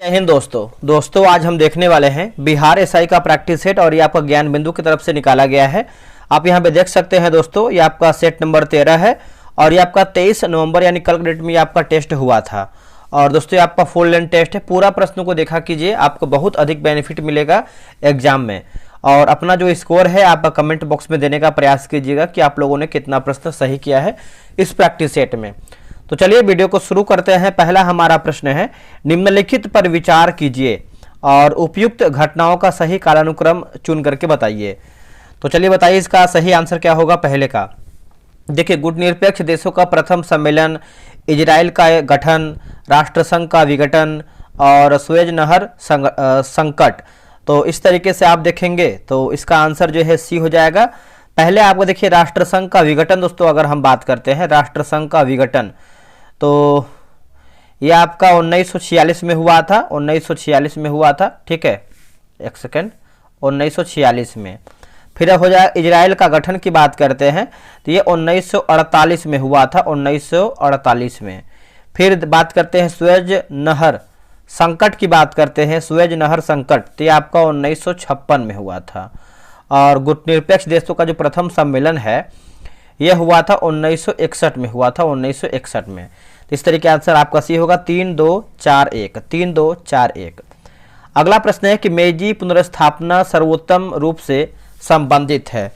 जय हिंद दोस्तों आज हम देखने वाले हैं बिहार एसआई का प्रैक्टिस सेट और ये आपका ज्ञान बिंदु की तरफ से निकाला गया है। आप यहाँ पे देख सकते हैं दोस्तों, ये आपका सेट नंबर 13 है और ये आपका 23 नवंबर यानी कल डेट में आपका टेस्ट हुआ था। और दोस्तों ये आपका फुल लेंथ टेस्ट है। पूरा प्रश्नों को देखा कीजिए, आपको बहुत अधिक बेनिफिट मिलेगा एग्जाम में। और अपना जो स्कोर है आप कमेंट बॉक्स में देने का प्रयास कीजिएगा कि आप लोगों ने कितना प्रश्न सही किया है इस प्रैक्टिस सेट में। तो चलिए वीडियो को शुरू करते हैं। पहला हमारा प्रश्न है, निम्नलिखित पर विचार कीजिए और उपयुक्त घटनाओं का सही कालानुक्रम चुन करके बताइए। तो चलिए बताइए इसका सही आंसर क्या होगा। पहले का देखिए, गुटनिरपेक्ष देशों का प्रथम सम्मेलन, इजराइल का गठन, राष्ट्रसंघ का विघटन और सुएज नहर संकट। तो इस तरीके से आप देखेंगे तो इसका आंसर जो है सी हो जाएगा। पहले आपको देखिए राष्ट्रसंघ का विघटन, दोस्तों अगर हम बात करते हैं राष्ट्रसंघ का विघटन, तो यह आपका 1946 में हुआ था। 1946 में हुआ था, ठीक है, एक सेकेंड, 1946 में। फिर हो जाए इजराइल का गठन की बात करते हैं तो ये 1948 में हुआ था, 1948 में। फिर बात करते हैं सुएज नहर संकट की बात करते हैं, सुएज नहर संकट, तो ये आपका 1956 में हुआ था। और गुटनिरपेक्ष देशों का जो प्रथम सम्मेलन है यह हुआ था 1961 में हुआ था, 1961 में। तो इस तरीके आंसर आपका सी होगा 3 2 4 1, 3 2 4 1। अगला प्रश्न है कि मेजी पुनर्स्थापना सर्वोत्तम रूप से संबंधित है।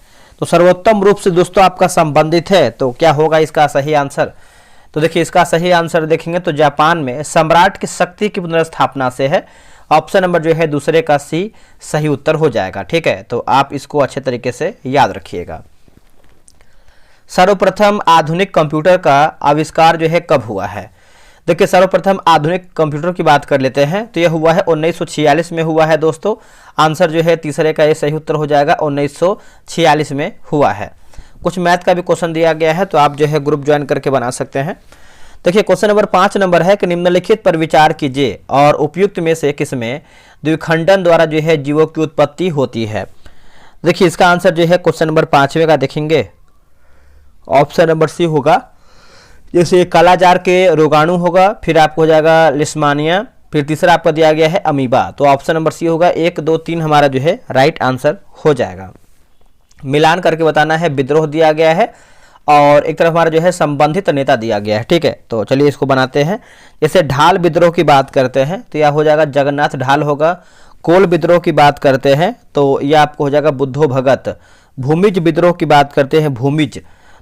तो सर्वोत्तम रूप से दोस्तों आपका संबंधित है, तो क्या होगा इसका सही आंसर। तो देखिए इसका सही आंसर देखेंगे तो जापान में सम्राट की शक्ति की पुनर्स्थापना से है। ऑप्शन नंबर जो है दूसरे का सी सही उत्तर हो जाएगा, ठीक है। तो आप इसको अच्छे तरीके से याद रखिएगा। सर्वप्रथम आधुनिक कंप्यूटर का आविष्कार जो है कब हुआ है। देखिए सर्वप्रथम आधुनिक कंप्यूटर की बात कर लेते हैं तो यह हुआ है 1946 में हुआ है दोस्तों। आंसर जो है तीसरे का ये सही उत्तर हो जाएगा, 1946 में हुआ है। कुछ मैथ का भी क्वेश्चन दिया गया है तो आप जो है ग्रुप ज्वाइन करके बना सकते हैं। देखिए क्वेश्चन नंबर 5 नंबर है कि निम्नलिखित पर विचार कीजिए और उपयुक्त में से किसमें द्विखंडन द्वारा जो है जीवों की उत्पत्ति होती है। देखिए इसका आंसर जो है क्वेश्चन नंबर 5वें का देखेंगे, ऑप्शन नंबर सी होगा। जैसे कालाजार के रोगाणु होगा, फिर आपको हो जाएगा लिस्मानिया, फिर तीसरा आपका दिया गया है अमीबा। तो ऑप्शन नंबर सी होगा, 1 2 3 हमारा जो है राइट आंसर हो जाएगा। मिलान करके बताना है, विद्रोह दिया गया है और एक तरफ हमारा जो है संबंधित नेता दिया गया है, ठीक है। तो चलिए इसको बनाते हैं। जैसे ढाल विद्रोह की बात करते हैं तो यह हो जाएगा जगन्नाथ ढाल होगा। कोल विद्रोह की बात करते हैं तो यह आपको हो जाएगा बुद्धो भगत। भूमिज विद्रोह की बात करते हैं भूमिज,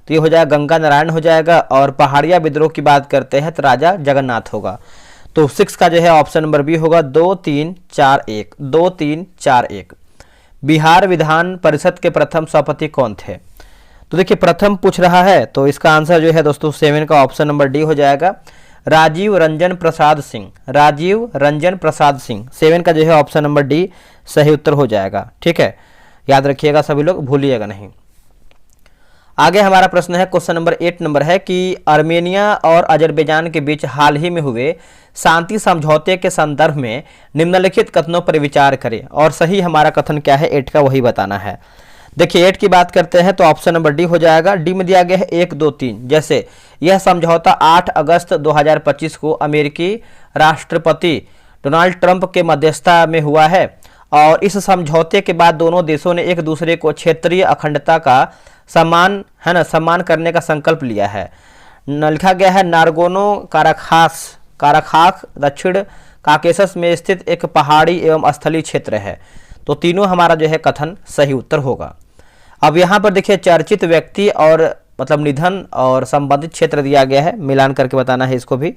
तो ये हो जाएगा गंगा नारायण हो जाएगा। और पहाड़िया विद्रोह की बात करते हैं तो राजा जगन्नाथ होगा। तो 6 का जो है ऑप्शन नंबर बी होगा, 2 3 4 1, 2 3 4 1। बिहार विधान परिषद के प्रथम सभापति कौन थे। तो देखिए प्रथम पूछ रहा है तो इसका आंसर जो है दोस्तों 7 का ऑप्शन नंबर डी हो जाएगा, राजीव रंजन प्रसाद सिंह। राजीव रंजन प्रसाद सिंह, 7 का जो है ऑप्शन नंबर डी सही उत्तर हो जाएगा, ठीक है। याद रखिएगा सभी लोग, भूलिएगा नहीं। आगे हमारा प्रश्न है क्वेश्चन नंबर 8 नंबर है कि आर्मेनिया और अजरबैजान के बीच हाल ही में हुए शांति समझौते के संदर्भ में निम्नलिखित कथनों पर विचार करें और सही हमारा कथन क्या है 8 का वही बताना है। देखिए 8 की बात करते हैं तो ऑप्शन नंबर डी हो जाएगा। डी में दिया गया है 1 2 3। जैसे यह समझौता 8 अगस्त 2025 को अमेरिकी राष्ट्रपति डोनाल्ड ट्रंप के मध्यस्थता में हुआ है और इस समझौते के बाद दोनों देशों ने एक दूसरे को क्षेत्रीय अखंडता का सम्मान करने का संकल्प लिया है। लिखा गया है नारगोनो काराखाक दक्षिण काकेशस में स्थित एक पहाड़ी एवं स्थलीय क्षेत्र है। तो तीनों हमारा जो है कथन सही उत्तर होगा। अब यहाँ पर देखिए चर्चित व्यक्ति और मतलब निधन और संबंधित क्षेत्र दिया गया है, मिलान करके बताना है इसको भी।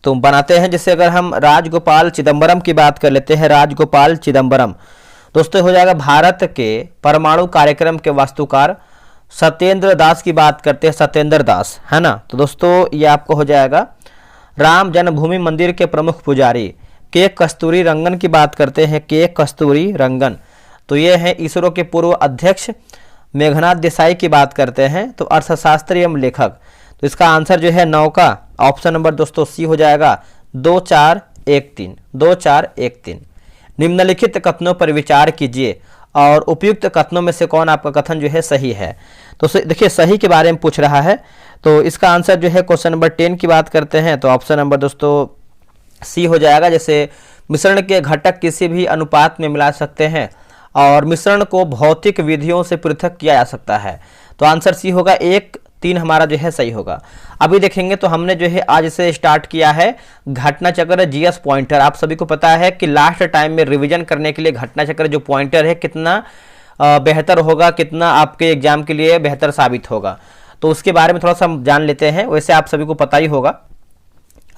तो बनाते हैं, जैसे अगर हम राजगोपाल चिदम्बरम की बात कर लेते हैं, राजगोपाल चिदम्बरम दोस्तों हो जाएगा भारत के परमाणु कार्यक्रम के वास्तुकार। सत्येंद्र दास की बात करते हैं, सत्येंद्र दास, है ना। तो दोस्तों ये आपको हो जाएगा राम जन्मभूमि मंदिर के प्रमुख पुजारी। के कस्तूरी रंगन की बात करते हैं, के कस्तूरी रंगन, तो ये है इसरो के पूर्व अध्यक्ष। मेघनाथ देसाई की बात करते हैं तो अर्थशास्त्री एवं लेखक। तो इसका आंसर जो है 9 का ऑप्शन नंबर दोस्तों सी हो जाएगा, 2 4 1 3, 2 4 1 3। निम्नलिखित कथनों पर विचार कीजिए और उपयुक्त कथनों में से कौन आपका कथन जो है सही है। तो देखिए सही के बारे में पूछ रहा है तो इसका आंसर जो है क्वेश्चन नंबर 10 की बात करते हैं तो ऑप्शन नंबर दोस्तों सी हो जाएगा। जैसे मिश्रण के घटक किसी भी अनुपात में मिला सकते हैं और मिश्रण को भौतिक विधियों से पृथक किया जा सकता है। तो आंसर सी होगा, 1, 3 हमारा जो है सही होगा। अभी देखेंगे तो हमने जो है आज से स्टार्ट किया है घटना चक्र जीएस पॉइंटर। आप सभी को पता है कि लास्ट टाइम में रिवीजन करने के लिए घटना चक्र जो पॉइंटर है कितना बेहतर होगा, कितना आपके एग्जाम के लिए बेहतर साबित होगा, तो उसके बारे में थोड़ा सा हम जान लेते हैं। वैसे आप सभी को पता ही होगा।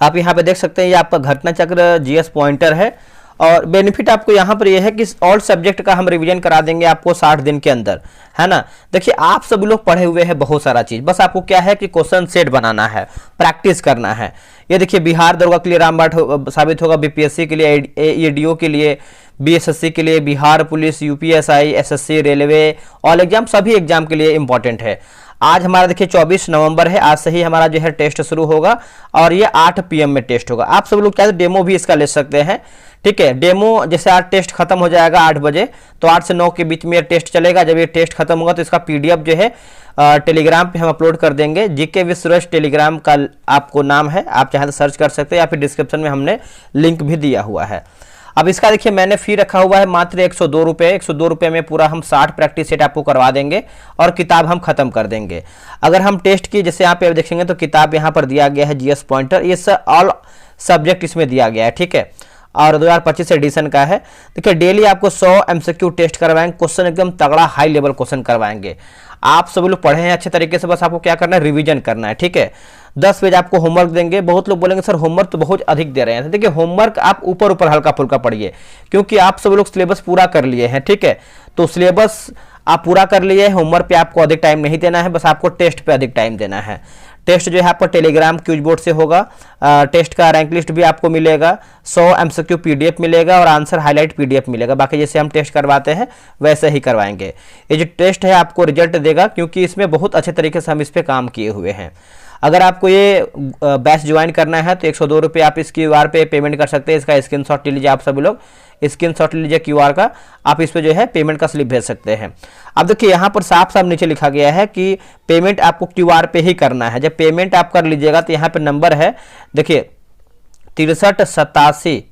आप यहाँ पे देख सकते हैं ये आपका घटना चक्र जीएस पॉइंटर है और बेनिफिट आपको यहाँ पर यह है कि ऑल सब्जेक्ट का हम रिवीजन करा देंगे आपको 60 दिन के अंदर, है ना। देखिए आप सभी लोग पढ़े हुए हैं बहुत सारा चीज, बस आपको क्या है कि क्वेश्चन सेट बनाना है, प्रैक्टिस करना है। ये देखिए बिहार दरोगा के लिए रामबाण साबित होगा, बीपीएससी के लिए, एडीओ के लिए, बीएसएससी के लिए, Bihar police, UPSI, SSC, railway, all exam, सभी एग्जाम के लिए इंपॉर्टेंट है। आज हमारा देखिए 24 नवंबर है, आज से ही हमारा जो है टेस्ट शुरू होगा और ये 8 PM में टेस्ट होगा। आप सब लोग चाहे डेमो भी इसका ले सकते हैं, ठीक है। डेमो जैसे आज टेस्ट खत्म हो जाएगा 8 बजे, तो 8 से 9 के बीच में ये टेस्ट चलेगा। जब ये टेस्ट खत्म होगा तो इसका पीडीएफ जो है टेलीग्राम पे हम अपलोड कर देंगे। जीके विद सुरेश टेलीग्राम का आपको नाम है, आप चाहे तो सर्च कर सकते हैं या फिर डिस्क्रिप्शन में हमने लिंक भी दिया हुआ है। अब इसका देखिए मैंने फी रखा हुआ है मात्र 102 रुपये। 102 रुपये में पूरा हम 60 प्रैक्टिस सेट आपको करवा देंगे और किताब हम खत्म कर देंगे। अगर हम टेस्ट की जैसे यहाँ पे देखेंगे तो किताब यहाँ पर दिया गया है जीएस पॉइंटर, ये ऑल सब्जेक्ट इसमें दिया गया है, ठीक है, और 2025 एडिशन का है। देखिए डेली आपको 100 MCQ टेस्ट करवाएंगे, क्वेश्चन एकदम तगड़ा हाई लेवल क्वेश्चन करवाएंगे। आप सभी लोग पढ़े हैं अच्छे तरीके से, बस आपको क्या करना है, रिवीजन करना है, ठीक है। 10 पेज आपको होमवर्क देंगे। बहुत लोग बोलेंगे सर होमवर्क तो बहुत अधिक दे रहे हैं। देखिए होमवर्क आप ऊपर ऊपर हल्का फुल्का पढ़िए, क्योंकि आप सब लोग सिलेबस पूरा कर लिए हैं, ठीक है। तो सिलेबस आप पूरा कर लिए, होमवर्क पे आपको अधिक टाइम नहीं देना है, बस आपको टेस्ट पे अधिक टाइम देना है। टेस्ट जो है आपका टेलीग्राम क्यूज बोर्ड से होगा। टेस्ट का रैंक लिस्ट भी आपको मिलेगा, 100 MCQ पीडीएफ मिलेगा और आंसर हाईलाइट पीडीएफ मिलेगा। बाकी जैसे हम टेस्ट करवाते हैं वैसे ही करवाएंगे। ये जो टेस्ट है आपको रिजल्ट देगा, क्योंकि इसमें बहुत अच्छे तरीके से हम इस पर काम किए हुए हैं। अगर आपको ये बैच ज्वाइन करना है तो 102 रुपये आप इस क्यूआर पे पेमेंट कर सकते हैं। इसका स्क्रीनशॉट ले लीजिए, आप सभी लोग स्क्रीनशॉट ले लीजिए क्यूआर का, आप इस पे जो है पेमेंट का स्लिप भेज सकते हैं। अब देखिए यहाँ पर साफ साफ नीचे लिखा गया है कि पेमेंट आपको क्यूआर पे ही करना है। जब पेमेंट आप कर लीजिएगा तो यहाँ पे नंबर है, देखिए 63 87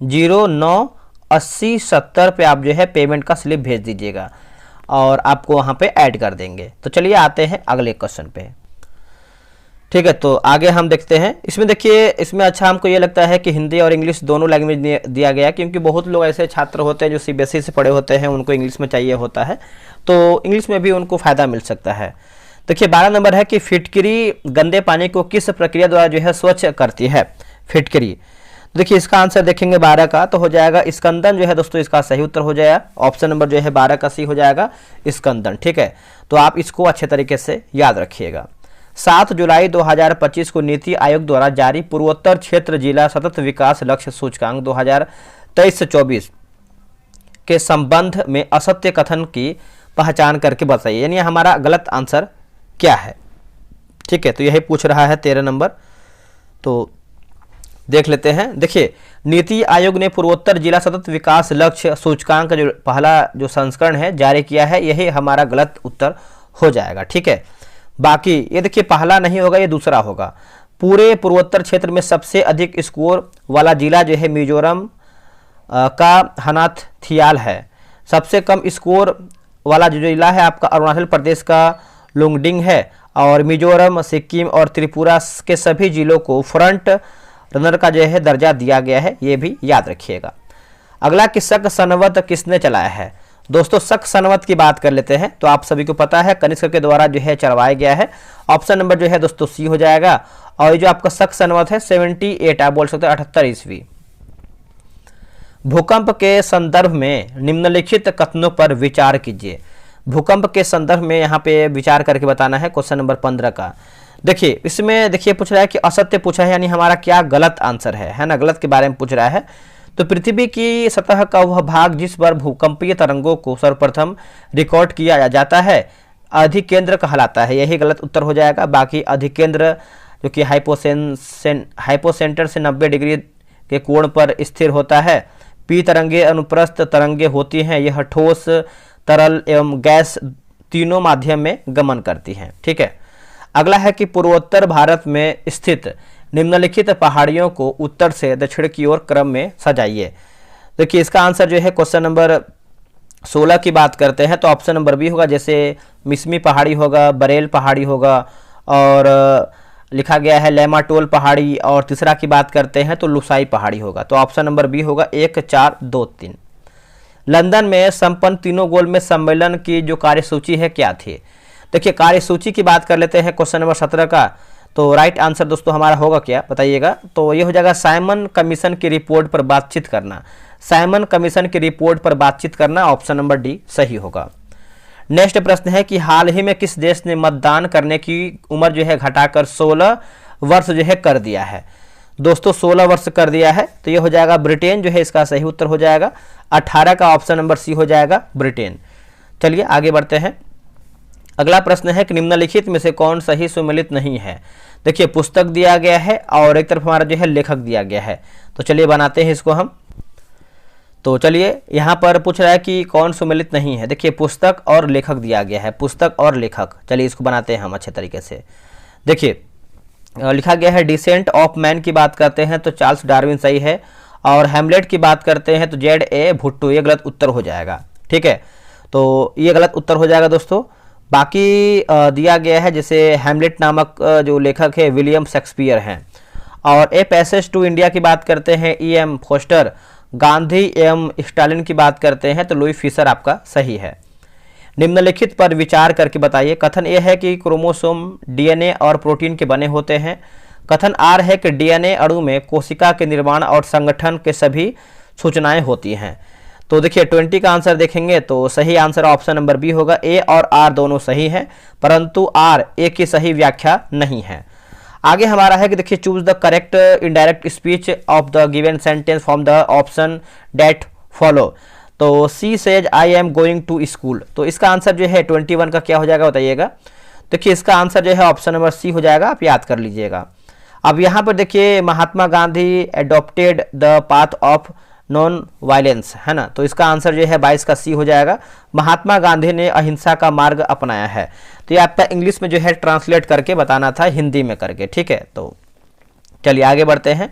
09 80 70 पे आप जो है पेमेंट का स्लिप भेज दीजिएगा और आपको वहाँ पे ऐड कर देंगे। तो चलिए आते हैं अगले क्वेश्चन पे, ठीक है। तो आगे हम देखते हैं। इसमें देखिए इसमें अच्छा हमको ये लगता है कि हिंदी और इंग्लिश दोनों लैंग्वेज दिया गया है, क्योंकि बहुत लोग ऐसे छात्र होते हैं जो सीबीएसई से पढ़े होते हैं, उनको इंग्लिश में चाहिए होता है, तो इंग्लिश में भी उनको फ़ायदा मिल सकता है। देखिए 12 नंबर है कि फिटकरी गंदे पानी को किस प्रक्रिया द्वारा जो है स्वच्छ करती है। फिटकरी, देखिए इसका आंसर देखेंगे 12 का तो हो जाएगा स्कंदन जो है दोस्तों, इसका सही उत्तर हो जाएगा। ऑप्शन नंबर जो है 12 का सी हो जाएगा स्कंदन, ठीक है। तो आप इसको अच्छे तरीके से याद रखिएगा। 7 जुलाई 2025 को नीति आयोग द्वारा जारी पूर्वोत्तर क्षेत्र जिला सतत विकास लक्ष्य सूचकांक 2023 से 24 के संबंध में असत्य कथन की पहचान करके बताइए, यानी हमारा गलत आंसर क्या है, ठीक है। तो यही पूछ रहा है 13 नंबर, तो देख लेते हैं। देखिए नीति आयोग ने पूर्वोत्तर जिला सतत विकास लक्ष्य सूचकांक का जो पहला जो संस्करण है जारी किया है, यही हमारा गलत उत्तर हो जाएगा, ठीक है। बाकी ये देखिए पहला नहीं होगा, ये दूसरा होगा। पूरे पूर्वोत्तर क्षेत्र में सबसे अधिक स्कोर वाला जिला जो है मिजोरम का हनाथियाल है। सबसे कम स्कोर वाला जो जिला है आपका अरुणाचल प्रदेश का लुंगडिंग है, और मिजोरम, सिक्किम और त्रिपुरा के सभी जिलों को फ्रंट रनर का जो है दर्जा दिया गया है, ये भी याद रखिएगा। अगला कि शक सनवत किसने चलाया है। दोस्तों शक सनवत की बात कर लेते हैं, तो आप सभी को पता है कनिष्क के द्वारा जो है चलवाया गया है। ऑप्शन नंबर जो है दोस्तों सी हो जाएगा। और ये जो आपका शक सनवत है 78 आप बोल सकते हैं 78 ईस्वी। भूकंप के संदर्भ में निम्नलिखित कथनों पर विचार कीजिए। भूकंप के संदर्भ में यहाँ पे विचार करके बताना है, क्वेश्चन नंबर 15 का। देखिए इसमें देखिए पूछ रहा है कि असत्य पूछा है, यानी हमारा क्या गलत आंसर है ना, गलत के बारे में पूछ रहा है। तो पृथ्वी की सतह का वह भाग जिस पर भूकंपीय तरंगों को सर्वप्रथम रिकॉर्ड किया जाता है अधिकेंद्र कहलाता है, यही गलत उत्तर हो जाएगा। बाकी अधिकेंद्र जो कि हाइपोसेंटर से 90 डिग्री के कोण पर स्थिर होता है। पी तरंगे अनुप्रस्थ तरंगे होती हैं, यह ठोस, तरल एवं गैस तीनों माध्यम में गमन करती हैं, ठीक है। अगला है कि पूर्वोत्तर भारत में स्थित निम्नलिखित पहाड़ियों को उत्तर से दक्षिण की ओर क्रम में सजाइए। देखिए इसका आंसर जो है क्वेश्चन नंबर 16 की बात करते हैं तो ऑप्शन नंबर बी होगा। जैसे मिसमी पहाड़ी होगा, बरेल पहाड़ी होगा, और लिखा गया है लेमाटोल पहाड़ी, और तीसरा की बात करते हैं तो लुसाई पहाड़ी होगा। तो ऑप्शन नंबर बी होगा 1, 4, 2, 3। लंदन में संपन्न तीनों गोलमेज सम्मेलन की जो कार्यसूची है क्या थी? देखिए कार्यसूची की बात कर लेते हैं क्वेश्चन नंबर 17 का। तो राइट आंसर दोस्तों हमारा होगा क्या बताइएगा? तो ये हो जाएगा साइमन कमीशन की रिपोर्ट पर बातचीत करना। साइमन कमीशन की रिपोर्ट पर बातचीत करना, ऑप्शन नंबर डी सही होगा। नेक्स्ट प्रश्न है कि हाल ही में किस देश ने मतदान करने की उम्र जो है घटाकर 16 वर्ष जो है कर दिया है? दोस्तों 16 वर्ष कर दिया है, तो ये हो जाएगा ब्रिटेन जो है, इसका सही उत्तर हो जाएगा 18 का ऑप्शन नंबर सी हो जाएगा ब्रिटेन। चलिए आगे बढ़ते हैं। अगला प्रश्न है कि निम्नलिखित में से कौन सही सुमेलित नहीं है? देखिए पुस्तक दिया गया है और एक तरफ हमारा जो है लेखक दिया गया है, तो चलिए बनाते हैं इसको हम। तो चलिए यहाँ पर पूछ रहा है कि कौन सुमेलित नहीं है। देखिए पुस्तक और लेखक दिया गया है, पुस्तक और लेखक। चलिए इसको बनाते हैं हम अच्छे तरीके से। देखिए लिखा गया है डिसेंट ऑफ मैन की बात करते हैं तो चार्ल्स डार्विन सही है, और हैमलेट की बात करते हैं तो Z.A. भुट्टो, ये गलत उत्तर हो जाएगा। ठीक है, तो ये गलत उत्तर हो जाएगा दोस्तों। बाकी दिया गया है जैसे हैमलेट नामक जो लेखक है विलियम शेक्सपियर हैं, और ए पैसेज टू इंडिया की बात करते हैं E.M. फोस्टर, गांधी एवं स्टालिन की बात करते हैं तो लुई फिशर आपका सही है। निम्नलिखित पर विचार करके बताइए। कथन ए है कि क्रोमोसोम DNA और प्रोटीन के बने होते हैं। कथन आर है कि DNA अणु में कोशिका के निर्माण और संगठन के सभी सूचनाएं होती हैं। तो देखिए 20 का आंसर देखेंगे तो सही आंसर ऑप्शन नंबर बी होगा। ए और आर दोनों सही हैं, परंतु आर ए की सही व्याख्या नहीं है। आगे हमारा है कि देखिए choose the correct indirect speech of the given sentence from the option that follow. तो she says I am going to school, तो इसका आंसर जो है 21 का क्या हो जाएगा बताइएगा? देखिए इसका आंसर जो है ऑप्शन नंबर सी हो जाएगा, आप याद कर लीजिएगा। अब यहाँ पर देखिए Mahatma Gandhi adopted the path of non violence, है ना, तो इसका आंसर जो है 22 का सी हो जाएगा। महात्मा गांधी ने अहिंसा का मार्ग अपनाया है, तो ये आपका इंग्लिश में जो है ट्रांसलेट करके बताना था हिंदी में करके। ठीक है, तो चलिए आगे बढ़ते हैं।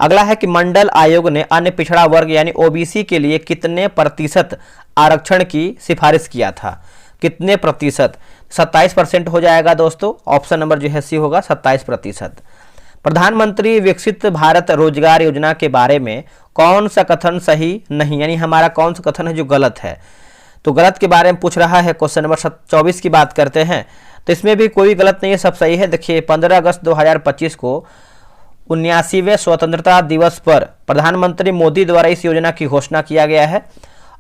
अगला है कि मंडल आयोग ने अन्य पिछड़ा वर्ग यानी OBC के लिए कितने प्रतिशत आरक्षण की सिफारिश किया था? कितने प्रतिशत? 27% हो जाएगा दोस्तों, ऑप्शन नंबर जो है सी होगा 27%। प्रधानमंत्री विकसित भारत रोजगार योजना के बारे में कौन सा कथन सही नहीं, यानी हमारा कौन सा कथन है जो गलत है? तो गलत के बारे में पूछ रहा है। क्वेश्चन नंबर 24 की बात करते हैं तो इसमें भी कोई गलत नहीं है, सब सही है। देखिए 15 अगस्त 2025 को 79वें स्वतंत्रता दिवस पर प्रधानमंत्री मोदी द्वारा इस योजना की घोषणा किया गया है,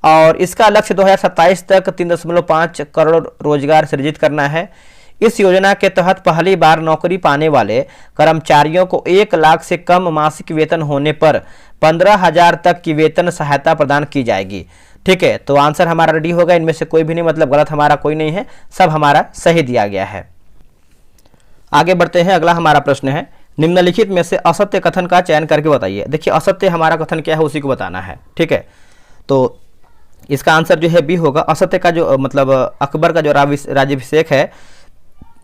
और इसका लक्ष्य 2027 तक 3.5 करोड़ रोजगार सृजित करना है। इस योजना के तहत पहली बार नौकरी पाने वाले कर्मचारियों को 1 लाख से कम मासिक वेतन होने पर 15,000 तक की वेतन सहायता प्रदान की जाएगी। ठीक है, तो आंसर हमारा रेडी होगा, इनमें से कोई भी नहीं, मतलब गलत हमारा कोई नहीं है, सब हमारा सही दिया गया है। आगे बढ़ते हैं। अगला हमारा प्रश्न है निम्नलिखित में से असत्य कथन का चयन करके बताइए। देखिए असत्य हमारा कथन क्या है उसी को बताना है। ठीक है, तो इसका आंसर जो है बी होगा। असत्य का जो मतलब अकबर का जो राज्याभिषेक है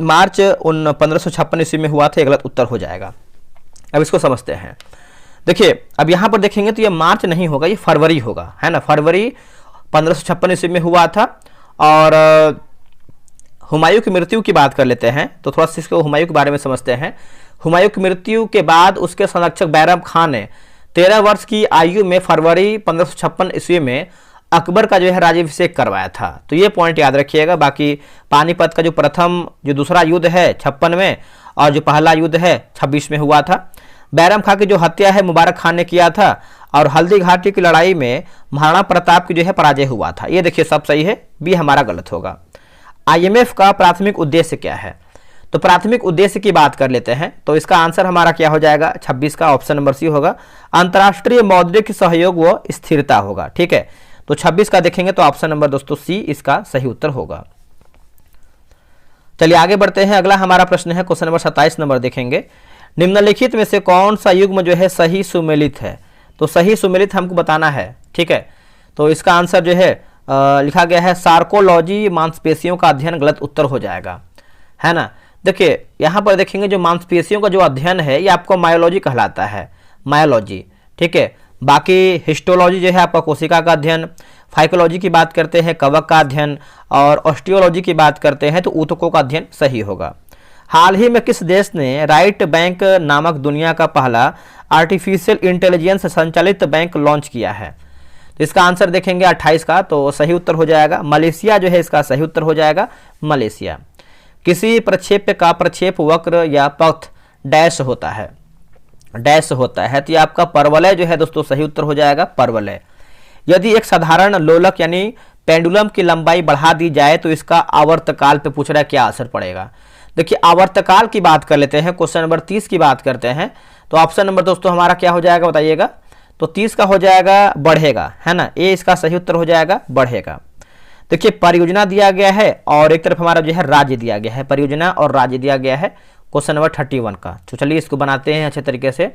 मार्च 1556 ईस्वी में हुआ था, गलत उत्तर हो जाएगा। अब इसको समझते हैं। देखिए अब यहाँ पर देखेंगे तो ये मार्च नहीं होगा, ये फरवरी होगा, है ना। फरवरी 1556 ईस्वी में हुआ था। और हुमायूं की मृत्यु की बात कर लेते हैं तो थोड़ा सा इसको हुमायूं के बारे में समझते हैं। हुमायूं की मृत्यु के बाद उसके संरक्षक बैरम खान ने 13 वर्ष की आयु में फरवरी 1556 ईस्वी में अकबर का जो है राज्याभिषेक करवाया था। तो ये पॉइंट याद रखिएगा। बाकी पानीपत का जो दूसरा युद्ध है 56 में, और जो पहला युद्ध है 26 में हुआ था। बैरम खान की जो हत्या है मुबारक खान ने किया था, और हल्दी घाटी की लड़ाई में महाराणा प्रताप की जो है पराजय हुआ था। ये देखिए सब सही है, बी हमारा गलत होगा। IMF का प्राथमिक उद्देश्य क्या है? तो प्राथमिक उद्देश्य की बात कर लेते हैं तो इसका आंसर हमारा क्या हो जाएगा? 26 का ऑप्शन नंबर सी होगा। अंतर्राष्ट्रीय मौद्रिक सहयोग व स्थिरता होगा। ठीक है, तो 26 का देखेंगे तो ऑप्शन नंबर दोस्तों सी इसका सही उत्तर होगा। चलिए आगे बढ़ते हैं। अगला हमारा प्रश्न है क्वेश्चन नंबर 27 नंबर देखेंगे। निम्नलिखित में से कौन सा युग्म जो है सही सुमेलित है? तो सही सुमेलित हमको बताना है। ठीक है, तो इसका आंसर जो है लिखा गया है सार्कोलॉजी, मांसपेशियों का अध्ययन, गलत उत्तर हो जाएगा, है ना। देखिए यहाँ पर देखेंगे जो मांसपेशियों का जो अध्ययन है ये आपको मायोलॉजी कहलाता है, मायोलॉजी, ठीक है। बाकी हिस्टोलॉजी जो है आपका कोशिका का अध्ययन, फाइकोलॉजी की बात करते हैं कवक का अध्ययन, और ऑस्टियोलॉजी की बात करते हैं तो ऊतकों का अध्ययन सही होगा। हाल ही में किस देश ने राइट बैंक नामक दुनिया का पहला आर्टिफिशियल इंटेलिजेंस संचालित बैंक लॉन्च किया है? तो इसका आंसर देखेंगे 28 का, तो सही उत्तर हो जाएगा मलेशिया जो है, इसका सही उत्तर हो जाएगा मलेशिया। किसी प्रक्षेप्य का प्रक्षेप वक्र या पथ डैश होता है, डैश होता है, तो ये आपका परवलय जो है दोस्तों सही उत्तर हो जाएगा परवलय। यदि एक साधारण लोलक यानी पेंडुलम की लंबाई बढ़ा दी जाए तो इसका आवर्तकाल पे पूछ रहा है क्या असर पड़ेगा। देखिए आवर्तकाल की बात कर लेते हैं, क्वेश्चन नंबर 30 की बात करते हैं, तो ऑप्शन नंबर दोस्तों हमारा क्या हो जाएगा बताइएगा? तो 30 का हो जाएगा बढ़ेगा, है ना, ए इसका सही उत्तर हो जाएगा बढ़ेगा। देखिए परियोजना दिया गया है और एक तरफ हमारा जो है राज्य दिया गया है, परियोजना और राज्य दिया गया है क्वेश्चन नंबर 31 का। तो चलिए इसको बनाते हैं अच्छे तरीके से।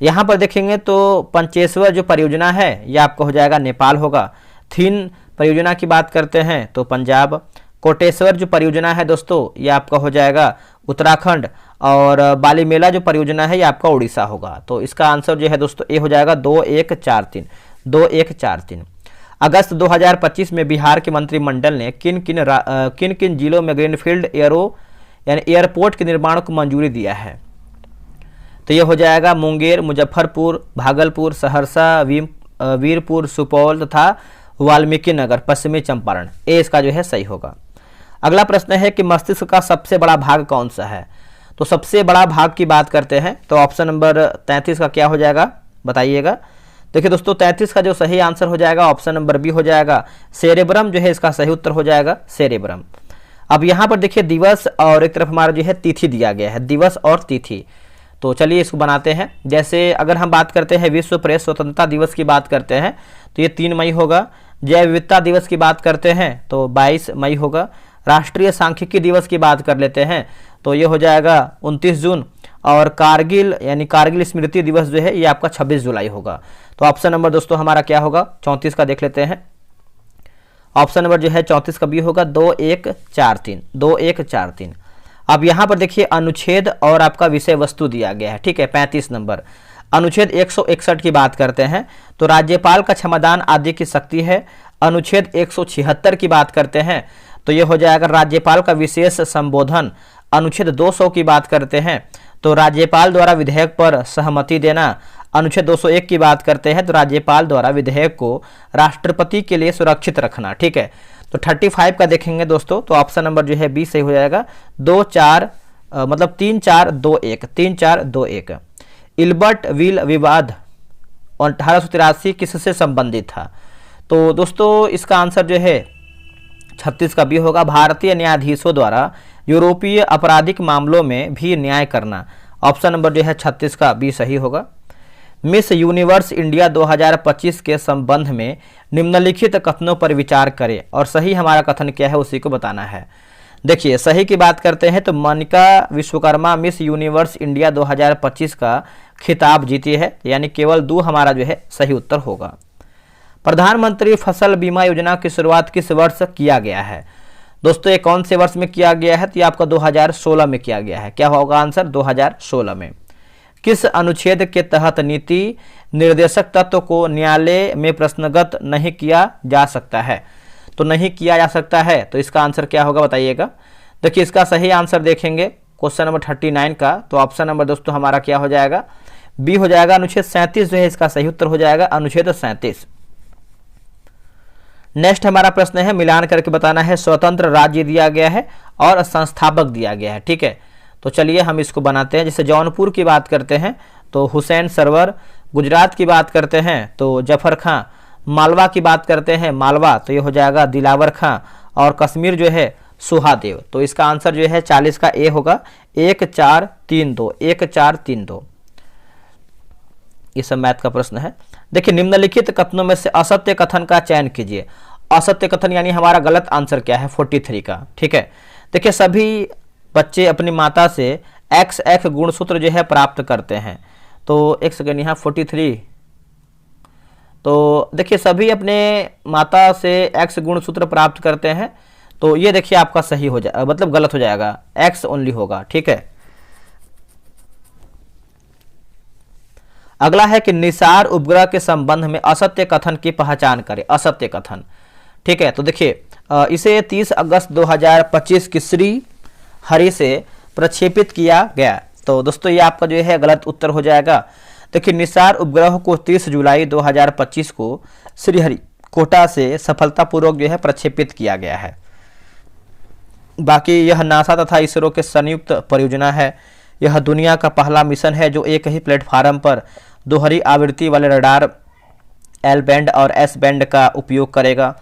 यहाँ पर देखेंगे तो पंचेश्वर जो परियोजना है ये आपका हो जाएगा नेपाल होगा। थीन परियोजना की बात करते हैं तो पंजाब। कोटेश्वर जो परियोजना है दोस्तों ये आपका हो जाएगा उत्तराखंड, और बाली मेला जो परियोजना है ये आपका उड़ीसा होगा। तो इसका आंसर जो है दोस्तों ए हो जाएगा 2143, 2143। अगस्त 2025 में बिहार के मंत्रिमंडल ने किन किन जिलों में ग्रीनफील्ड एयरपोर्ट के निर्माण को मंजूरी दिया है? तो ये हो जाएगा मुंगेर, मुजफ्फरपुर, भागलपुर, सहरसा, वीरपुर, सुपौल तथा वाल्मीकि नगर, पश्चिमी चंपारण। ए इसका जो है सही होगा। अगला प्रश्न है कि मस्तिष्क का सबसे बड़ा भाग कौन सा है? तो सबसे बड़ा भाग की बात करते हैं तो ऑप्शन नंबर 33 का क्या हो जाएगा बताइएगा? देखिए दोस्तों 33 का जो सही आंसर हो जाएगा ऑप्शन नंबर बी हो जाएगा सेरेब्रम जो है इसका सही उत्तर हो जाएगा सेरेब्रम। अब यहाँ पर देखिए दिवस और एक तरफ हमारा जो है तिथि दिया गया है, दिवस और तिथि। तो चलिए इसको बनाते हैं। जैसे अगर हम बात करते हैं विश्व प्रेस स्वतंत्रता दिवस की बात करते हैं तो ये 3 मई होगा। जैव विविधता दिवस की बात करते हैं तो 22 मई होगा। राष्ट्रीय सांख्यिकी दिवस की बात कर लेते हैं तो ये हो जाएगा 29 जून, और कारगिल यानी कारगिल स्मृति दिवस जो है ये आपका 26 जुलाई होगा। तो ऑप्शन नंबर दोस्तों हमारा क्या होगा 34 का देख लेते हैं। ऑप्शन नंबर जो है 34 का बी होगा 2143, 2143। अब यहाँ पर देखिए अनुच्छेद और आपका विषय वस्तु दिया गया है, ठीक है। 35 नंबर अनुच्छेद 161 की बात करते हैं तो राज्यपाल का क्षमादान आदि की शक्ति है। अनुच्छेद 176 की बात करते हैं तो ये हो जाएगा राज्यपाल का विशेष संबोधन। अनुच्छेद 200 की बात करते हैं तो राज्यपाल द्वारा विधेयक पर सहमति देना। अनुच्छेद 201 की बात करते हैं तो राज्यपाल द्वारा विधेयक को राष्ट्रपति के लिए सुरक्षित रखना, ठीक है। तो 35 का देखेंगे दोस्तों तो ऑप्शन नंबर जो है बी सही हो जाएगा 3421, 3421। इल्बर्ट विल विवाद 1883 किससे संबंधित था? तो दोस्तों इसका आंसर जो है 36 का बी होगा भारतीय न्यायाधीशों द्वारा यूरोपीय आपराधिक मामलों में भी न्याय करना। ऑप्शन नंबर जो है 36 का बी सही होगा। मिस यूनिवर्स इंडिया 2025 के संबंध में निम्नलिखित कथनों पर विचार करें और सही हमारा कथन क्या है उसी को बताना है। देखिए सही की बात करते हैं तो Manika Vishwakarma miss universe India 2025 का खिताब जीती है, यानी केवल 2 हमारा जो है सही उत्तर होगा। प्रधानमंत्री फसल बीमा योजना की शुरुआत किस वर्ष किया गया है? दोस्तों ये कौन से वर्ष में किया गया है? तो ये आपका 2016 में किया गया है। क्या होगा आंसर? 2016 में। किस अनुच्छेद के तहत नीति निर्देशक तत्व को न्यायालय में प्रश्नगत नहीं किया जा सकता है? तो नहीं किया जा सकता है तो इसका आंसर क्या होगा बताइएगा? देखिए इसका सही आंसर देखेंगे क्वेश्चन नंबर 39 का, तो ऑप्शन नंबर दोस्तों हमारा क्या हो जाएगा? बी हो जाएगा अनुच्छेद 37 जो है इसका सही उत्तर हो जाएगा अनुच्छेद 37। नेक्स्ट हमारा प्रश्न है मिलान करके बताना है। स्वतंत्र राज्य दिया गया है और संस्थापक दिया गया है, ठीक है। तो चलिए हम इसको बनाते हैं। जैसे जौनपुर की बात करते हैं तो हुसैन सरवर, गुजरात की बात करते हैं तो जफर खां, मालवा की बात करते हैं मालवा तो ये हो जाएगा दिलावर खां, और कश्मीर जो है सुहादेव। तो इसका आंसर जो है 40 का ए होगा 1432, 1432। ये सब मैथ का प्रश्न है। देखिए निम्नलिखित कथनों में से असत्य कथन का चयन कीजिए। असत्य कथन यानी हमारा गलत आंसर क्या है 43 का, ठीक है। देखिए सभी बच्चे अपनी माता से XX गुणसूत्र जो है प्राप्त करते हैं। तो एक सेकेंड, यहाँ 43, तो देखिए सभी अपने माता से X गुणसूत्र प्राप्त करते हैं तो ये देखिए आपका सही हो जाएगा, मतलब गलत हो जाएगा, एक्स ओनली होगा। ठीक है, अगला है कि निसार उपग्रह के संबंध में असत्य कथन की पहचान करें। असत्य कथन, ठीक है, तो देखिए इसे 30 अगस्त 2025 की श्री हरि से प्रक्षेपित किया गया। तो दोस्तों ये आपका जो है गलत उत्तर हो जाएगा। देखिए निसार उपग्रह को 30 जुलाई 2025 को श्रीहरिकोटा से सफलतापूर्वक जो है प्रक्षेपित किया गया है। बाकी यह नासा तथा इसरो के संयुक्त परियोजना है। यह दुनिया का पहला मिशन है जो एक ही प्लेटफार्म पर दोहरी आवृत्ति वाले रडार एल बैंड और एस बैंड का उपयोग करेगा।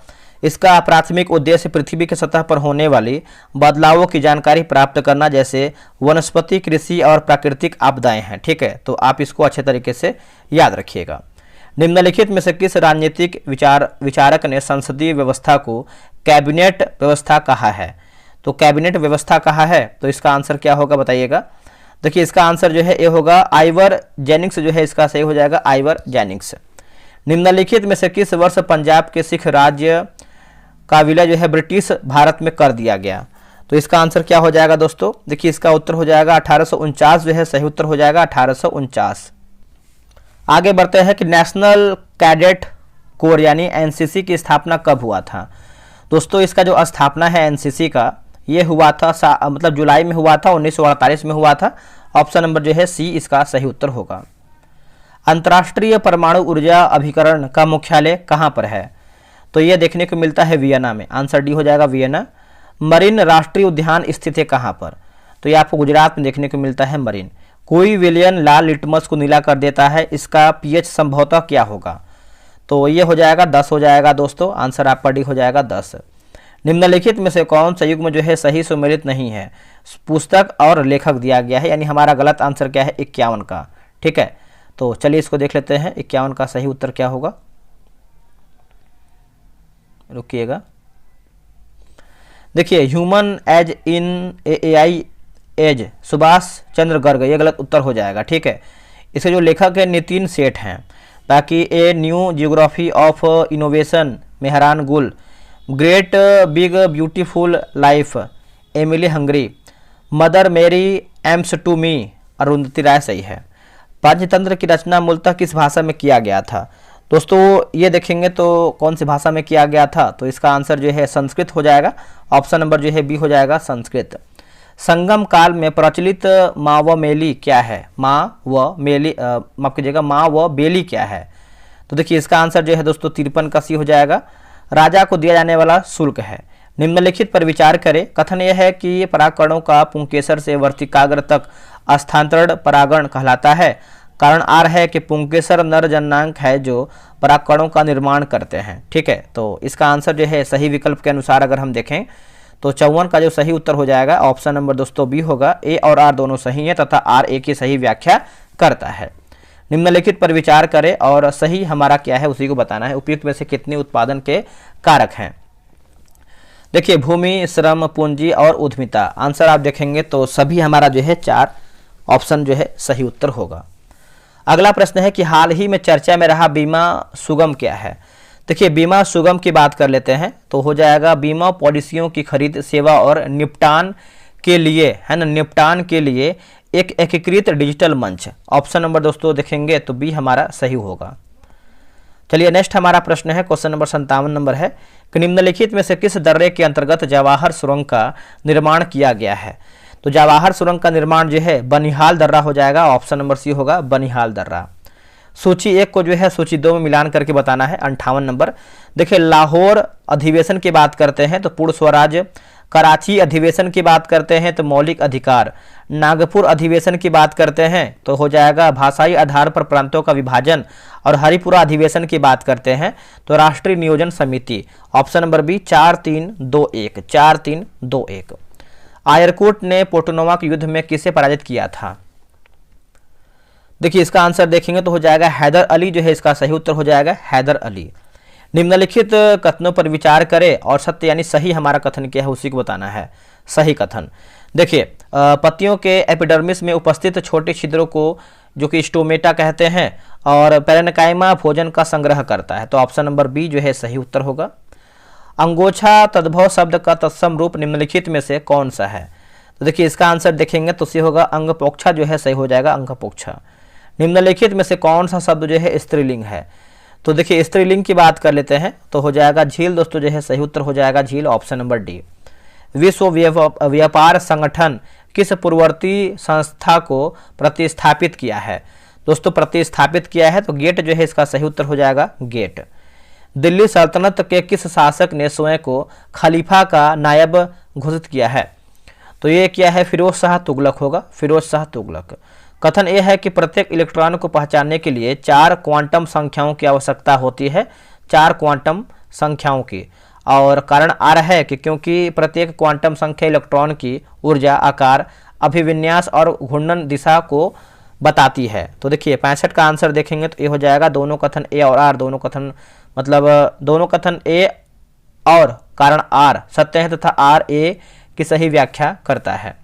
इसका प्राथमिक उद्देश्य पृथ्वी की सतह पर होने वाली बदलावों की जानकारी प्राप्त करना, जैसे वनस्पति, कृषि और प्राकृतिक आपदाएं हैं। ठीक है, तो आप इसको अच्छे तरीके से याद रखिएगा। निम्नलिखित में से किस राजनीतिक विचारक ने संसदीय व्यवस्था को कैबिनेट व्यवस्था कहा है? तो कैबिनेट व्यवस्था कहा है, तो इसका आंसर क्या होगा बताइएगा। देखिए इसका आंसर जो है ये होगा आइवर जेनिंग्स, जो है इसका सही हो जाएगा आइवर जेनिंग्स। निम्नलिखित में से किस वर्ष पंजाब के सिख राज्य का विलय जो है ब्रिटिश भारत में कर दिया गया? तो इसका आंसर क्या हो जाएगा दोस्तों? देखिए इसका उत्तर हो जाएगा 1849, जो है सही उत्तर हो जाएगा 1849। आगे बढ़ते हैं कि नेशनल कैडेट कोर यानी एनसीसी की स्थापना कब हुआ था? दोस्तों इसका जो स्थापना है एनसीसी का, ये हुआ था मतलब जुलाई में हुआ था, 1948 में हुआ था। ऑप्शन नंबर जो है सी इसका सही उत्तर होगा। अंतर्राष्ट्रीय परमाणु ऊर्जा अभिकरण का मुख्यालय कहाँ पर है? तो ये देखने को मिलता है वियना में। आंसर डी हो जाएगा वियना। मरीन राष्ट्रीय उद्यान स्थित है कहाँ पर? तो ये आपको गुजरात में देखने को मिलता है मरीन। कोई विलयन लाल लिटमस को नीला कर देता है, इसका पीएच संभवतः क्या होगा? तो ये हो जाएगा 10 हो जाएगा दोस्तों। आंसर आपका डी हो जाएगा 10। निम्नलिखित में से कौन सा युग्म जो है सही सुमेलित नहीं है? पुस्तक और लेखक दिया गया है, यानी हमारा गलत आंसर क्या है 51 का। ठीक है, तो चलिए इसको देख लेते हैं 51 का सही उत्तर क्या होगा। रुकिएगा, देखिए human edge in AI age Subhash Chandra Garg, ये गलत उत्तर हो जाएगा। ठीक है, इसे जो लेखक है नितिन सेठ हैं। बाकी a new geography of innovation Mehran Gul, great big beautiful life Emily Henry, mother Mary comes to me Arundhati Roy सही है। पंचतंत्र की रचना मूलतः किस भाषा में किया गया था? दोस्तों ये देखेंगे तो कौन सी भाषा में किया गया था, तो इसका आंसर जो है संस्कृत हो जाएगा। ऑप्शन नंबर जो है बी हो जाएगा संस्कृत। संगम काल में प्रचलित माँ व मेली क्या है? माँ व मेली माफ कीजिएगा, माँ व बेली क्या है? तो देखिए इसका आंसर जो है दोस्तों 53 का सी हो जाएगा। राजा को दिया जाने वाला शुल्क है। निम्नलिखित पर विचार करें। कथन यह है कि परागकणों का पुंकेसर से वर्तिकाग्र तक स्थानांतरण परागण कहलाता है। कारण आर है कि पुंकेसर नर जननांग है जो परागकणों का निर्माण करते हैं। ठीक है, तो इसका आंसर जो है सही विकल्प के अनुसार अगर हम देखें तो 54 का जो सही उत्तर हो जाएगा ऑप्शन नंबर दोस्तों बी होगा। ए और आर दोनों सही है तथा आर ए की सही व्याख्या करता है। निम्नलिखित पर विचार करें और सही हमारा क्या है उसी को बताना है। उपयुक्त में से कितने उत्पादन के कारक हैं? देखिए भूमि, श्रम, पूंजी और उद्यमिता। आंसर आप देखेंगे तो सभी हमारा जो है 4 ऑप्शन जो है सही उत्तर होगा। अगला प्रश्न है कि हाल ही में चर्चा में रहा बीमा सुगम क्या है? देखिए बीमा सुगम की बात कर लेते हैं तो हो जाएगा बीमा पॉलिसियों की खरीद, सेवा और निपटान के लिए, है ना, निपटान के लिए एक एकीकृत डिजिटल मंच। ऑप्शन नंबर दोस्तों देखेंगे तो बी हमारा सही होगा। चलिए नेक्स्ट हमारा प्रश्न है, क्वेश्चन नंबर 57 नंबर है कि निम्नलिखित में से किस दर्रे के अंतर्गत जवाहर सुरंग का निर्माण किया गया है? तो जवाहर सुरंग का निर्माण जो है बनिहाल दर्रा हो जाएगा। ऑप्शन नंबर सी होगा बनिहाल दर्रा। सूची 1 को जो है सूची 2 में मिलान करके बताना है। 58 नंबर देखिए लाहौर अधिवेशन की बात करते हैं तो पूर्ण स्वराज, कराची अधिवेशन की बात करते हैं तो मौलिक अधिकार, नागपुर अधिवेशन की बात करते हैं तो हो जाएगा भाषाई आधार पर प्रांतों का विभाजन, और हरिपुरा अधिवेशन की बात करते हैं तो राष्ट्रीय नियोजन समिति। Option number B 4321 4321। आयरकुट ने पोर्टनोवा के युद्ध में किसे पराजित किया था? देखिए इसका आंसर देखेंगे तो हो जाएगा हैदर अली, जो है इसका सही उत्तर हो जाएगा हैदर अली। निम्नलिखित कथनों पर विचार करें और सत्य यानी सही हमारा कथन क्या है उसी को बताना है। सही कथन देखिए पत्तियों के एपिडर्मिस में उपस्थित छोटे छिद्रों को जो कि स्टोमेटा कहते हैं और पेरेन्काइमा भोजन का संग्रह करता है। तो ऑप्शन नंबर बी जो है सही उत्तर होगा। अंगोछा तद्भव शब्द का तत्सम रूप निम्नलिखित में से कौन सा है? तो देखिए इसका आंसर देखेंगे तो सी होगा अंगपोक्षा जो है सही हो जाएगा, अंगपोक्षा। निम्नलिखित में से कौन सा शब्द जो है स्त्रीलिंग है? तो देखिए स्त्रीलिंग की बात कर लेते हैं तो हो जाएगा झील दोस्तों, जो है सही उत्तर हो जाएगा झील, ऑप्शन नंबर डी। विश्व व्यापार संगठन किस पूर्ववर्ती संस्था को प्रतिस्थापित किया है? दोस्तों प्रतिस्थापित किया है तो गेट जो है इसका सही उत्तर हो जाएगा गेट। दिल्ली सल्तनत के किस शासक ने स्वयं को खलीफा का नायब घोषित किया है? तो ये क्या है? फिरोज शाह तुगलक होगा, फिरोज शाह तुगलक। कथन ये है कि प्रत्येक इलेक्ट्रॉन को पहचानने के लिए 4 क्वांटम संख्याओं की आवश्यकता होती है, 4 क्वांटम संख्याओं की। और कारण आ रहा है कि क्योंकि प्रत्येक क्वांटम संख्या इलेक्ट्रॉन की ऊर्जा, आकार, अभिविन्यास और घूर्णन दिशा को बताती है। तो देखिए 65 का आंसर देखेंगे तो ये हो जाएगा दोनों कथन ए और आर, दोनों कथन मतलब दोनों कथन ए और कारण आर सत्य है तथा आर ए की सही व्याख्या करता है।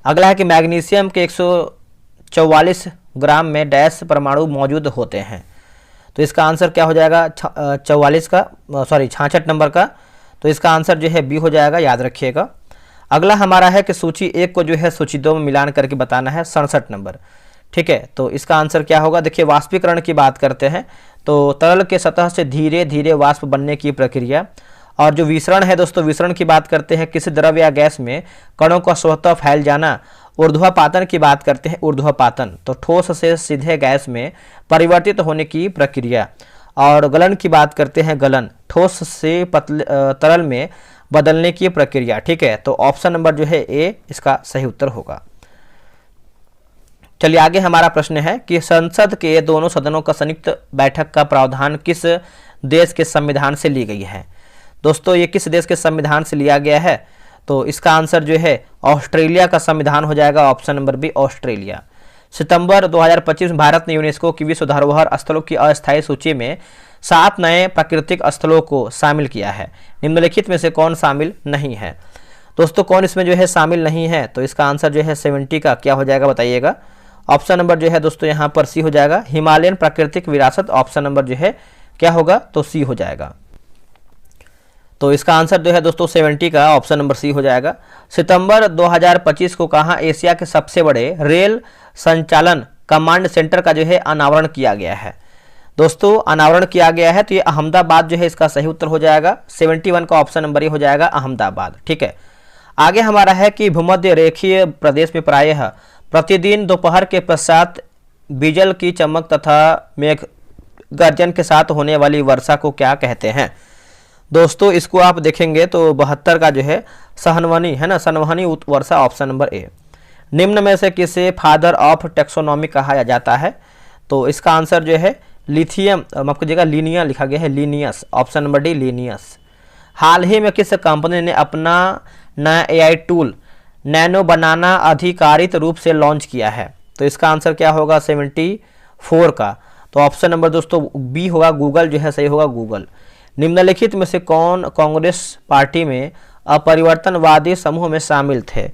अगला है कि मैग्नीशियम के 144 ग्राम में डैश परमाणु मौजूद होते हैं। तो इसका आंसर क्या हो जाएगा? 66 नंबर का। तो इसका आंसर जो है बी हो जाएगा, याद रखिएगा। अगला हमारा है कि सूची 1 को जो है सूची 2 में मिलान करके बताना है, 67 नंबर। ठीक है, तो इसका आंसर क्या होगा? देखिए वाष्पीकरण की बात करते हैं तो तरल के सतह से धीरे धीरे वाष्प बनने की प्रक्रिया। और जो विसरण है दोस्तों, विसरण की बात करते हैं किसी द्रव या गैस में कणों का स्वतः फैल जाना। ऊर्ध्वापातन की बात करते हैं, ऊर्ध्वापातन तो ठोस से सीधे गैस में परिवर्तित होने की प्रक्रिया। और गलन की बात करते हैं, गलन ठोस से तरल में बदलने की प्रक्रिया। ठीक है, तो ऑप्शन नंबर जो है ए इसका सही उत्तर होगा। चलिए आगे हमारा प्रश्न है कि संसद के दोनों सदनों का संयुक्त बैठक का प्रावधान किस देश के संविधान से ली गई है? दोस्तों ये किस देश के संविधान से लिया गया है? तो इसका आंसर जो है ऑस्ट्रेलिया का संविधान हो जाएगा, ऑप्शन नंबर बी ऑस्ट्रेलिया। सितंबर 2025 में भारत ने यूनेस्को की विश्व धरोहर स्थलों की अस्थायी सूची में 7 नए प्राकृतिक स्थलों को शामिल किया है। निम्नलिखित में से कौन शामिल नहीं है? दोस्तों कौन इसमें जो है शामिल नहीं है? तो इसका आंसर जो है 70 का क्या हो जाएगा बताइएगा। ऑप्शन नंबर जो है दोस्तों यहाँ पर सी हो जाएगा, हिमालयन प्राकृतिक विरासत। ऑप्शन नंबर जो है क्या होगा? तो सी हो जाएगा। तो इसका आंसर जो है दोस्तों 70 का ऑप्शन नंबर सी हो जाएगा। सितंबर 2025 को कहाँ एशिया के सबसे बड़े रेल संचालन कमांड सेंटर का जो है अनावरण किया गया है? दोस्तों अनावरण किया गया है तो ये अहमदाबाद जो है इसका सही उत्तर हो जाएगा। 71 का ऑप्शन नंबर ये हो जाएगा अहमदाबाद। ठीक है, आगे हमारा है कि भूमध्य रेखीय प्रदेश में प्रायः प्रतिदिन दोपहर के पश्चात बिजल की चमक तथा मेघ गर्जन के साथ होने वाली वर्षा को क्या कहते हैं? दोस्तों इसको आप देखेंगे तो 72 का जो है सहनवनी है ना, सनवनी वर्षा, ऑप्शन नंबर ए। निम्न में से किसे फादर ऑफ टेक्सोनॉमी कहा जाता है? तो इसका आंसर जो है लिथियम, माफ कीजिएगा लीनिया लिखा गया है, Linnaeus, option number D Linnaeus. हाल ही में किस कंपनी ने अपना नया एआई टूल नैनो बनाना आधिकारिक रूप से लॉन्च किया है? तो इसका आंसर क्या होगा? 74 का। तो ऑप्शन नंबर दोस्तों बी होगा, गूगल जो है सही होगा, गूगल। निम्नलिखित में से कौन कांग्रेस पार्टी में अपरिवर्तनवादी समूह में शामिल थे?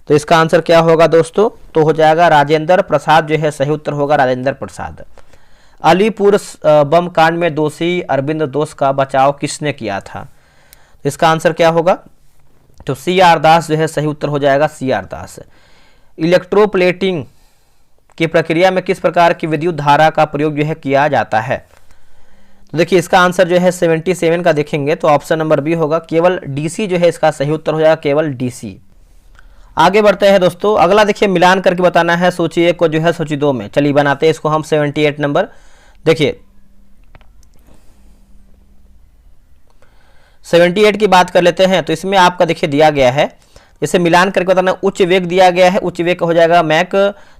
तो इसका आंसर क्या होगा दोस्तों? तो हो जाएगा राजेंद्र प्रसाद जो है सही उत्तर होगा, राजेंद्र प्रसाद। अलीपुर बम कांड में दोषी अरविंद दोष का बचाव किसने किया था? तो इसका आंसर क्या होगा? तो सी आर दास जो है सही उत्तर हो जाएगा, सी आर दास। इलेक्ट्रोप्लेटिंग की प्रक्रिया में किस प्रकार की विद्युत धारा का प्रयोग जो है किया जाता है? तो देखिए इसका आंसर जो है 77 का देखेंगे तो ऑप्शन नंबर बी होगा, केवल डीसी जो है इसका सही उत्तर हो जाएगा, केवल डीसी। आगे बढ़ते हैं दोस्तों, अगला देखिए मिलान करके बताना है सूची 1 को जो है सूची 2 में। चलिए बनाते हैं इसको हम। 78 नंबर देखिए 78 की बात कर लेते हैं तो इसमें आपका देखिए दिया गया है, इसे मिलान करके बताना। उच्च वेग दिया गया है, उच्च वेग हो जाएगा मैक।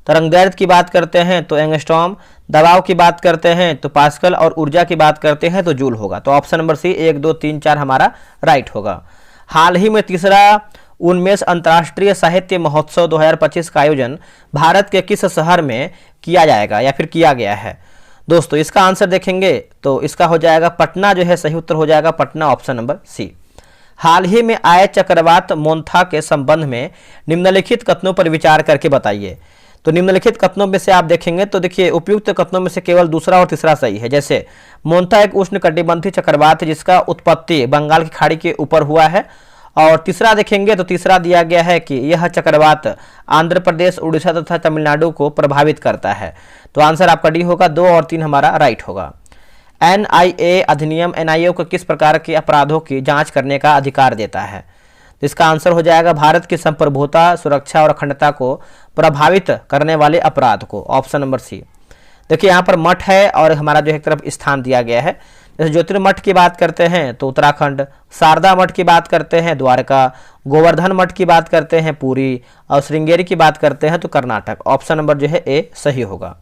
तरंगदैर्घ्य की बात करते हैं तो एंगस्ट्रॉम। दबाव की बात करते हैं तो पास्कल। और ऊर्जा की बात करते हैं तो जूल होगा। तो ऑप्शन नंबर सी 1 2 3 4 हमारा राइट होगा। हाल ही में तीसरा उन्मेष अंतर्राष्ट्रीय साहित्य महोत्सव 2025 का आयोजन भारत के किस शहर में किया जाएगा या फिर किया गया है? दोस्तों इसका आंसर देखेंगे तो इसका हो जाएगा पटना जो है सही उत्तर हो जाएगा, पटना, ऑप्शन नंबर सी। हाल ही में आए चक्रवात मोन्था के संबंध में निम्नलिखित कथनों पर विचार करके बताइए। तो निम्नलिखित कथनों में से आप देखेंगे तो देखिए उपयुक्त कथनों में से केवल दूसरा और तीसरा सही है। जैसे मोन्था एक उष्णकटिबंधीय चक्रवात है जिसका उत्पत्ति बंगाल की खाड़ी के ऊपर हुआ है। और तीसरा देखेंगे तो तीसरा दिया गया है कि यह चक्रवात आंध्र प्रदेश, उड़ीसा तथा तमिलनाडु को प्रभावित करता है। तो आंसर आपका डी होगा, 2 और 3 हमारा राइट होगा। एनआईए अधिनियम एनआईए को किस प्रकार के अपराधों की जांच करने का अधिकार देता है? तो इसका आंसर हो जाएगा भारत की संप्रभुता, सुरक्षा और अखंडता को प्रभावित करने वाले अपराध को, ऑप्शन नंबर सी। देखिए यहाँ पर मठ है और हमारा जो है एक तरफ स्थान दिया गया है। जैसे ज्योतिर्मठ की बात करते हैं तो उत्तराखंड, शारदा मठ की बात करते हैं द्वारका, गोवर्धन मठ की बात करते हैं पुरी, और श्रृंगेरी की बात करते हैं तो कर्नाटक। ऑप्शन नंबर जो है ए सही होगा।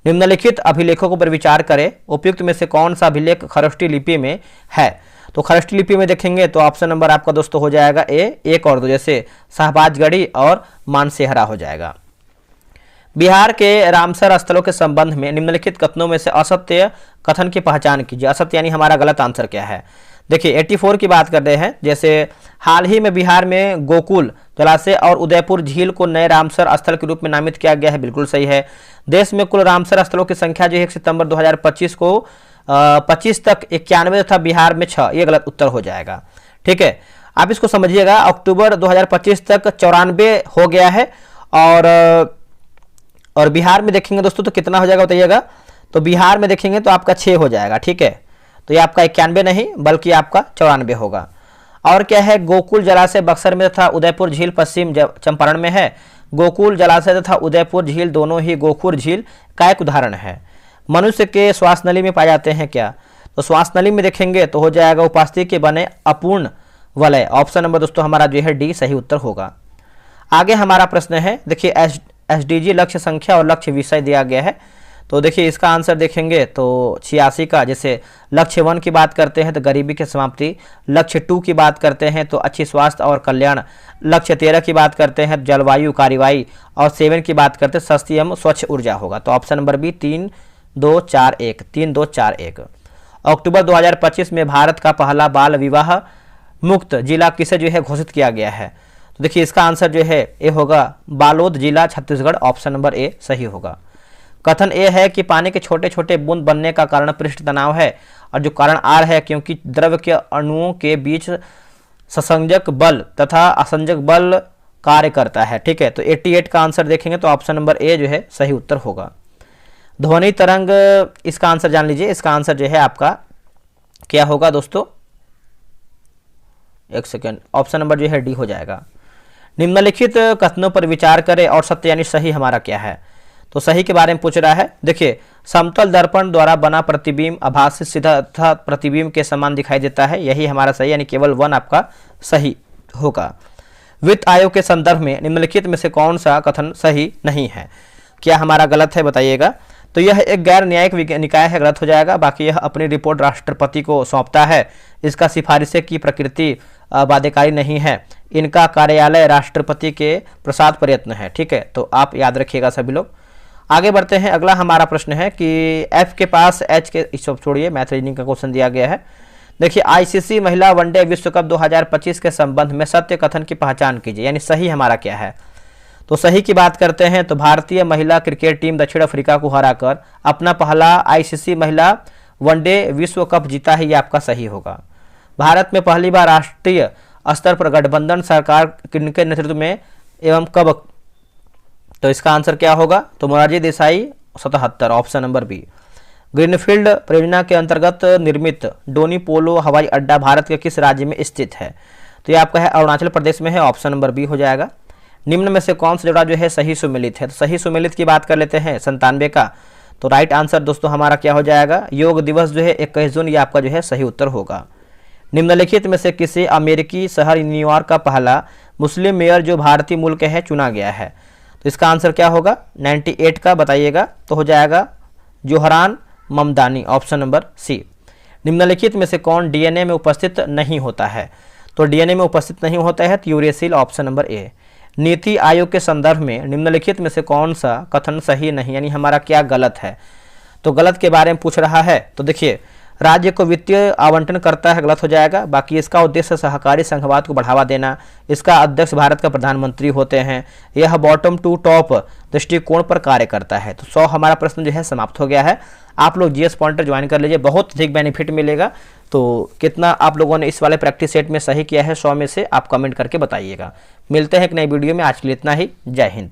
निम्नलिखित अभिलेखों पर विचार करें, उपयुक्त में से कौन सा अभिलेख खरोष्टी लिपि में है? तो खरोष्टी लिपि में देखेंगे तो ऑप्शन नंबर आपका दोस्तों हो जाएगा ए, 1 और 2, जैसे शाहबाजगढ़ी और मानसेहरा हो जाएगा। बिहार के रामसर स्थलों के संबंध में निम्नलिखित कथनों में से असत्य कथन की पहचान कीजिए। असत्य यानी हमारा गलत आंसर क्या है? देखिए 84 की बात कर रहे हैं। जैसे हाल ही में बिहार में गोकुल जलाशय और उदयपुर झील को नए रामसर स्थल के रूप में नामित किया गया है, बिल्कुल सही है। देश में कुल रामसर स्थलों की संख्या जो है 1 सितंबर 2025 को 25 तक 91 तथा बिहार में 6, ये गलत उत्तर हो जाएगा। ठीक है, आप इसको समझिएगा। अक्टूबर 2025 तक 94 हो गया है और बिहार में देखेंगे दोस्तों तो कितना हो जाएगा बताइएगा? तो बिहार में देखेंगे तो आपका 6 हो जाएगा। ठीक है, तो ये आपका 91 नहीं बल्कि आपका 94 होगा। और क्या है? गोकुल जलाशय बक्सर में तथा उदयपुर झील पश्चिम चंपारण में है। गोकुल जलाशय तथा उदयपुर झील दोनों ही गोखुर झील का एक उदाहरण है। मनुष्य के श्वास नली में पाए जाते हैं क्या? तो श्वास नली में देखेंगे तो हो जाएगा उपास्थि के बने अपूर्ण वलय। ऑप्शन नंबर दोस्तों हमारा जो है डी सही उत्तर होगा। आगे हमारा प्रश्न है, देखिए एसडीजी लक्ष्य संख्या और लक्ष्य विषय दिया गया है। तो देखिए इसका आंसर देखेंगे तो 86 का, जैसे लक्ष्य 1 की बात करते हैं तो गरीबी की समाप्ति, लक्ष्य 2 की बात करते हैं तो अच्छी स्वास्थ्य और कल्याण, लक्ष्य 13 की बात करते हैं जलवायु कार्रवाई, और 7 की बात करते हैं सस्ती एवं स्वच्छ ऊर्जा होगा। तो ऑप्शन नंबर बी 3241, 3241। अक्टूबर 2025 में भारत का पहला बाल विवाह मुक्त जिला किसे जो है घोषित किया गया है? तो देखिए इसका आंसर जो है ए होगा, बालोद जिला छत्तीसगढ़। ऑप्शन नंबर ए सही होगा। कथन ए है कि पानी के छोटे छोटे बूंद बनने का कारण पृष्ठ तनाव है, और जो कारण आर है क्योंकि द्रव के अणुओं के बीच ससंजक बल तथा असंजक बल कार्य करता है। ठीक है, तो 88 का आंसर देखेंगे तो ऑप्शन नंबर ए जो है सही उत्तर होगा। ध्वनि तरंग, इसका आंसर जान लीजिए। इसका आंसर जो है आपका क्या होगा दोस्तों? एक सेकेंड, ऑप्शन नंबर जो है डी हो जाएगा। निम्नलिखित कथनों पर विचार करें और सत्य यानी सही हमारा क्या है? तो सही के बारे में पूछ रहा है। देखिए समतल दर्पण द्वारा बना प्रतिबिंब आभासी सीधा तथा प्रतिबिंब के समान दिखाई देता है, यही हमारा सही यानी केवल 1 आपका सही होगा। वित्त आयोग के संदर्भ में निम्नलिखित में से कौन सा कथन सही नहीं है? क्या हमारा गलत है बताइएगा? तो यह एक गैर न्यायिक निकाय है, गलत हो जाएगा। बाकी यह अपनी रिपोर्ट राष्ट्रपति को सौंपता है। इसका सिफारिशें की प्रकृति बाध्यकारी नहीं है। इनका कार्यालय राष्ट्रपति के प्रसाद प्रयत्न है। ठीक है, तो आप याद रखिएगा सभी लोग। आगे बढ़ते हैं। अगला हमारा प्रश्न है कि एफ के पास एच के, इसको छोड़िए, मैथ रीजनिंग का क्वेश्चन दिया गया है। देखिए आईसीसी महिला वनडे विश्व कप 2025 के संबंध में सत्य कथन की पहचान कीजिए, यानी सही हमारा क्या है? तो सही की बात करते हैं तो भारतीय महिला क्रिकेट टीम दक्षिण अफ्रीका को हराकर अपना पहला आईसीसी महिला वनडे विश्व कप जीता है, ये आपका सही होगा। भारत में पहली बार राष्ट्रीय स्तर पर गठबंधन सरकार किनके नेतृत्व में एवं कब? तो इसका आंसर क्या होगा? तो Morarji Desai 77, option number B. Greenfield परियोजना के अंतर्गत निर्मित डोनी पोलो हवाई अड्डा भारत के किस राज्य में स्थित है? तो ये आपका है अरुणाचल प्रदेश में है, ऑप्शन नंबर बी हो जाएगा। निम्न में से कौन सा जोड़ा जो है सही सुमेलित है? तो सही सुमेलित की बात कर लेते हैं 97 का। तो राइट आंसर दोस्तों हमारा क्या हो जाएगा? योग दिवस जो है 21 जून, ये आपका जो है सही उत्तर होगा। निम्नलिखित में से किसी अमेरिकी शहर न्यूयॉर्क का पहला मुस्लिम मेयर जो भारतीय मूल के है चुना गया है? तो इसका आंसर क्या होगा? 98 का बताइएगा। तो हो जाएगा Zohran Mamdani, option number C. निम्नलिखित में से कौन डीएनए में उपस्थित नहीं होता है? तो डीएनए में उपस्थित नहीं होता है uracil, option number A. NITI Aayog के संदर्भ में निम्नलिखित में से कौन सा कथन सही नहीं, यानी हमारा क्या गलत है? तो गलत के बारे में पूछ रहा है। तो देखिए राज्य को वित्तीय आवंटन करता है, गलत हो जाएगा। बाकी इसका उद्देश्य सहकारी संघवाद को बढ़ावा देना। इसका अध्यक्ष भारत का प्रधानमंत्री होते हैं। यह बॉटम टू टॉप दृष्टिकोण पर कार्य करता है। तो 100 हमारा प्रश्न जो है समाप्त हो गया है। आप लोग जीएस पॉइंटर ज्वाइन कर लीजिए, बहुत अधिक बेनिफिट मिलेगा। तो कितना आप लोगों ने इस वाले प्रैक्टिस सेट में सही किया है 100 में से आप कमेंट करके बताइएगा। मिलते हैं एक नई वीडियो में, आज के लिए इतना ही। जय हिंद।